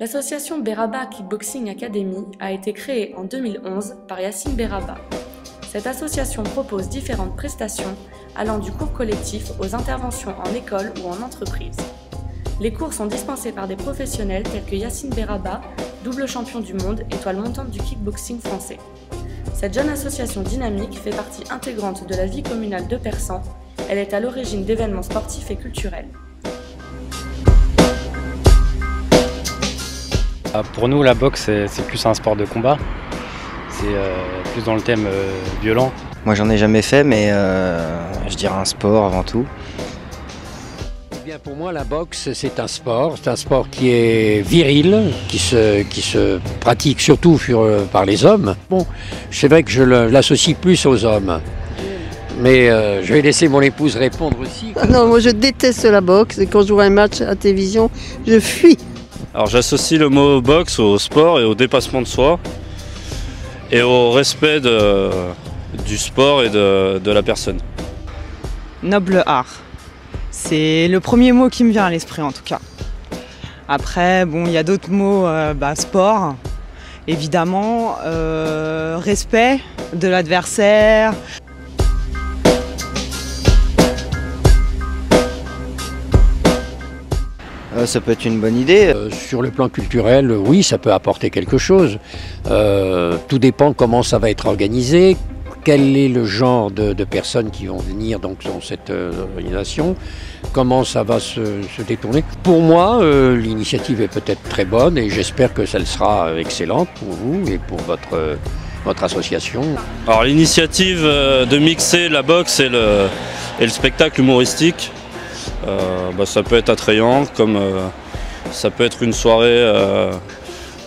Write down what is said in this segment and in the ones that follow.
L'association Beraba Kickboxing Academy a été créée en 2011 par Yassine Beraba. Cette association propose différentes prestations allant du cours collectif aux interventions en école ou en entreprise. Les cours sont dispensés par des professionnels tels que Yassine Beraba, double champion du monde, étoile montante du kickboxing français. Cette jeune association dynamique fait partie intégrante de la vie communale de Persan. Elle est à l'origine d'événements sportifs et culturels. Pour nous, la boxe, c'est plus un sport de combat. C'est plus dans le thème violent. Moi, j'en ai jamais fait, mais je dirais un sport avant tout. Eh bien, pour moi, la boxe, c'est un sport. C'est un sport qui est viril, qui se pratique surtout par les hommes. Bon, c'est vrai que je l'associe plus aux hommes. Mais je vais laisser mon épouse répondre aussi. Non, moi je déteste la boxe et quand je vois un match à la télévision, je fuis. Alors j'associe le mot boxe au sport et au dépassement de soi et au respect du sport et de la personne. Noble art. C'est le premier mot qui me vient à l'esprit en tout cas. Après, bon, il y a d'autres mots, sport, évidemment, respect de l'adversaire. Ça peut être une bonne idée. Sur le plan culturel, oui, ça peut apporter quelque chose. Tout dépend comment ça va être organisé, quel est le genre de personnes qui vont venir donc, dans cette organisation, comment ça va se détourner. Pour moi, l'initiative est peut-être très bonne et j'espère que ça sera excellente pour vous et pour votre association. Alors l'initiative de mixer la boxe et le spectacle humoristique, ça peut être attrayant, comme ça peut être une soirée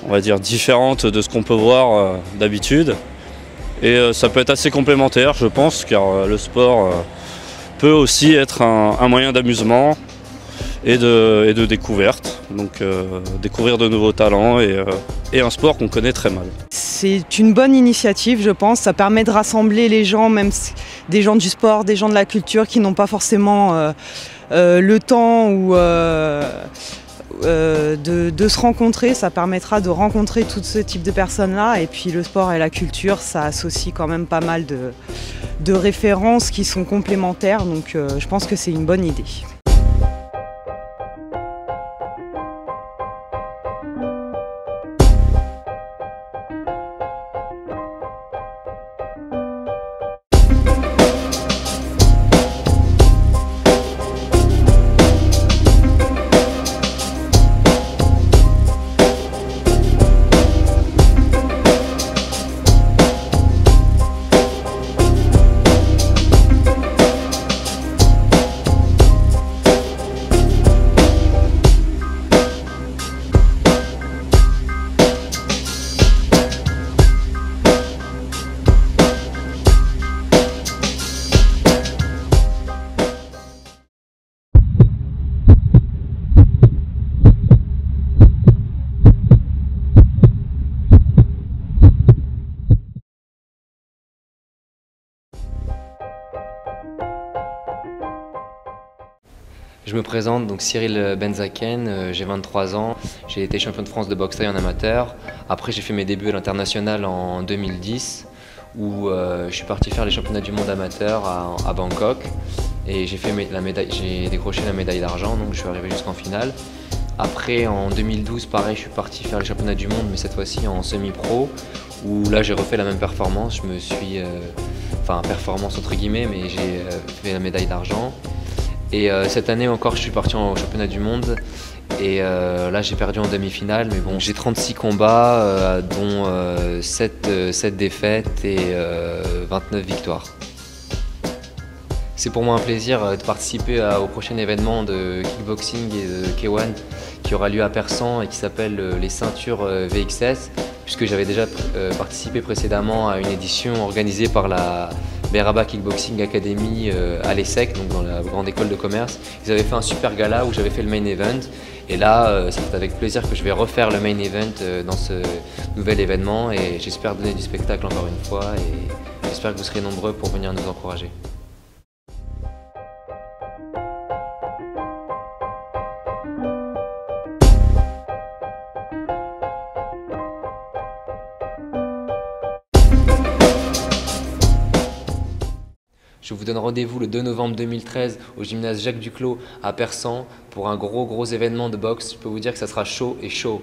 on va dire différente de ce qu'on peut voir d'habitude. Et ça peut être assez complémentaire, je pense, car le sport peut aussi être un moyen d'amusement et de découverte. Donc découvrir de nouveaux talents et un sport qu'on connaît très mal. C'est une bonne initiative, je pense. Ça permet de rassembler les gens, même des gens du sport, des gens de la culture qui n'ont pas forcément le temps ou de se rencontrer. Ça permettra de rencontrer tout ce type de personnes-là. Et puis le sport et la culture, ça associe quand même pas mal de références qui sont complémentaires. Donc je pense que c'est une bonne idée. Je me présente, donc Cyril Benzaken, j'ai 23 ans, j'ai été champion de France de boxe thaï en amateur. Après j'ai fait mes débuts à l'international en 2010 où je suis parti faire les championnats du monde amateur à Bangkok et j'ai décroché la médaille d'argent, donc je suis arrivé jusqu'en finale. Après en 2012 pareil, je suis parti faire les championnats du monde mais cette fois-ci en semi-pro où là j'ai refait la même performance, performance entre guillemets, mais j'ai fait la médaille d'argent. Et cette année encore, je suis parti en championnat du monde et là j'ai perdu en demi-finale, mais bon, j'ai 36 combats, dont 7 défaites et 29 victoires. C'est pour moi un plaisir de participer au prochain événement de kickboxing et de K1 qui aura lieu à Persan et qui s'appelle les ceintures VXS, puisque j'avais déjà participé précédemment à une édition organisée par la Beraba Kickboxing Academy à l'ESSEC, donc dans la grande école de commerce. Ils avaient fait un super gala où j'avais fait le main event. Et là, c'est avec plaisir que je vais refaire le main event dans ce nouvel événement. Et j'espère donner du spectacle encore une fois. Et j'espère que vous serez nombreux pour venir nous encourager. Je vous donne rendez-vous le 2 novembre 2013 au gymnase Jacques Duclos à Persan pour un gros événement de boxe. Je peux vous dire que ça sera chaud et chaud.